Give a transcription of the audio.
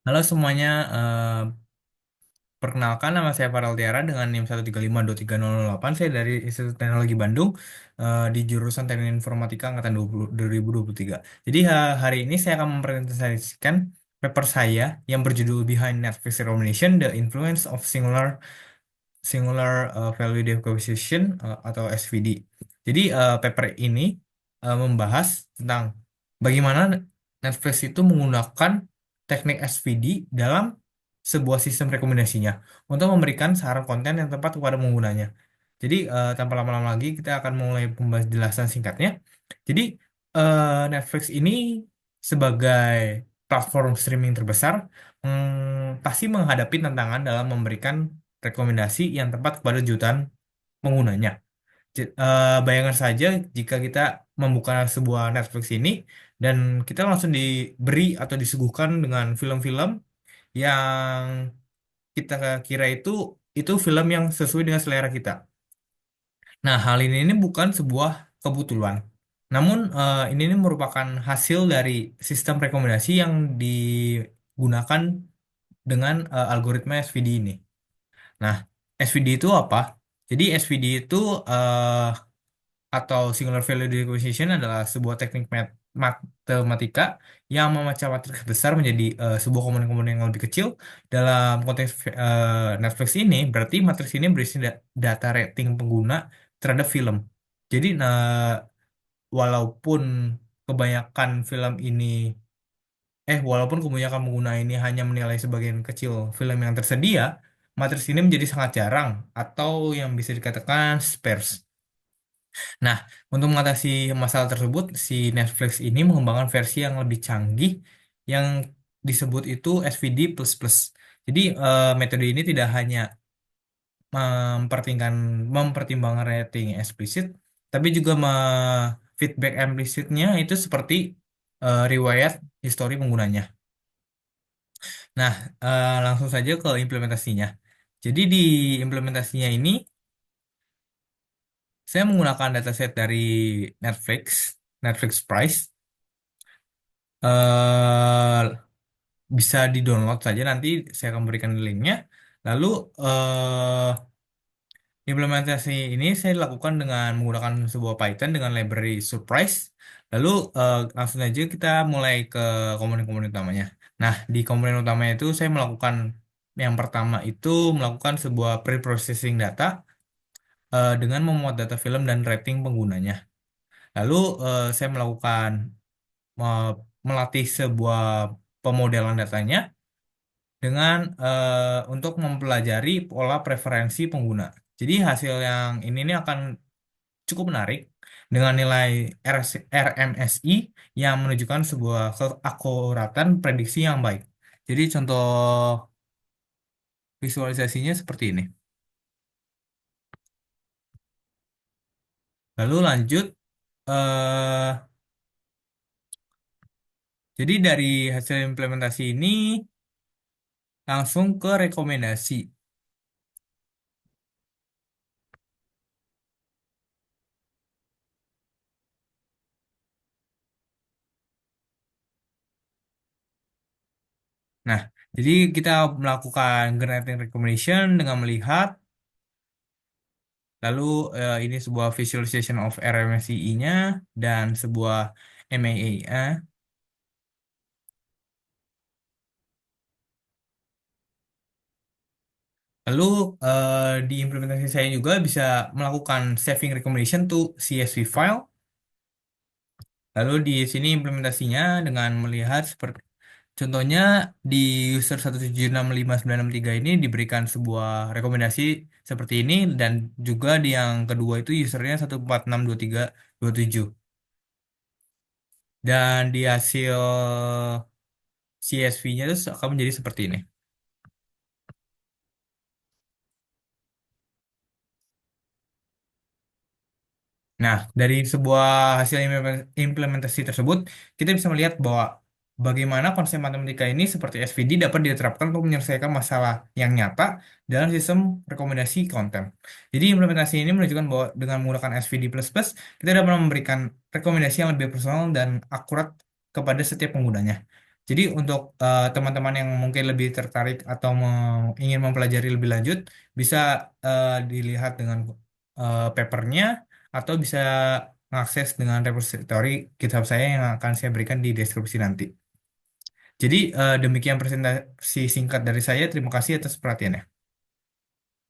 Halo semuanya, perkenalkan nama saya Farel Tiara dengan NIM 135230008. Saya dari Institut Teknologi Bandung di jurusan Teknik Informatika Angkatan 2023. Jadi hari ini saya akan mempresentasikan paper saya yang berjudul Behind Netflix Recommendation: The Influence of Singular Value Decomposition atau SVD. Jadi paper ini membahas tentang bagaimana Netflix itu menggunakan teknik SVD dalam sebuah sistem rekomendasinya untuk memberikan saran konten yang tepat kepada penggunanya. Jadi tanpa lama-lama lagi kita akan mulai membahas jelasan singkatnya. Jadi Netflix ini sebagai platform streaming terbesar pasti menghadapi tantangan dalam memberikan rekomendasi yang tepat kepada jutaan penggunanya. Bayangkan saja jika kita membuka sebuah Netflix ini dan kita langsung diberi atau disuguhkan dengan film-film yang kita kira itu film yang sesuai dengan selera kita. Nah, hal ini bukan sebuah kebetulan. Namun, ini merupakan hasil dari sistem rekomendasi yang digunakan dengan algoritma SVD ini. Nah, SVD itu apa? Jadi SVD itu atau Singular Value Decomposition adalah sebuah teknik matematika yang memecah matriks besar menjadi sebuah komponen-komponen yang lebih kecil. Dalam konteks Netflix ini, berarti matriks ini berisi data rating pengguna terhadap film. Jadi, walaupun kebanyakan film ini walaupun kebanyakan pengguna ini hanya menilai sebagian kecil film yang tersedia, matriks ini menjadi sangat jarang atau yang bisa dikatakan sparse. Nah, untuk mengatasi masalah tersebut, si Netflix ini mengembangkan versi yang lebih canggih yang disebut itu SVD++. Jadi, metode ini tidak hanya mempertimbangkan rating eksplisit, tapi juga feedback implisitnya itu seperti riwayat histori penggunanya. Nah, langsung saja ke implementasinya. Jadi di implementasinya ini, saya menggunakan dataset dari Netflix, Netflix Price. eh Bisa di-download saja, nanti saya akan berikan linknya. Lalu implementasi ini saya lakukan dengan menggunakan sebuah Python dengan library Surprise. Lalu langsung aja kita mulai ke komponen-komponen utamanya. Nah, di komponen utamanya itu saya melakukan yang pertama itu melakukan sebuah pre-processing data dengan memuat data film dan rating penggunanya. Lalu saya melakukan me- melatih sebuah pemodelan datanya dengan untuk mempelajari pola preferensi pengguna. Jadi hasil yang ini akan cukup menarik dengan nilai RMSI yang menunjukkan sebuah keakuratan prediksi yang baik. Jadi contoh visualisasinya seperti ini. Lalu lanjut, eh, jadi dari hasil implementasi ini langsung ke rekomendasi. Nah, jadi kita melakukan generating recommendation dengan melihat. Lalu ini sebuah visualization of RMSI-nya dan sebuah MAA-nya. Lalu di implementasi saya juga bisa melakukan saving recommendation to CSV file. Lalu di sini implementasinya dengan melihat seperti contohnya di user 1765963 ini diberikan sebuah rekomendasi seperti ini dan juga di yang kedua itu usernya 1462327. Dan di hasil CSV-nya itu akan menjadi seperti ini. Nah, dari sebuah hasil implementasi tersebut, kita bisa melihat bahwa bagaimana konsep matematika ini seperti SVD dapat diterapkan untuk menyelesaikan masalah yang nyata dalam sistem rekomendasi konten. Jadi, implementasi ini menunjukkan bahwa dengan menggunakan SVD++, kita dapat memberikan rekomendasi yang lebih personal dan akurat kepada setiap penggunanya. Jadi untuk teman-teman yang mungkin lebih tertarik atau ingin mempelajari lebih lanjut, bisa dilihat dengan papernya atau bisa mengakses dengan repository GitHub saya yang akan saya berikan di deskripsi nanti. Jadi demikian presentasi singkat dari saya. Terima kasih atas perhatiannya.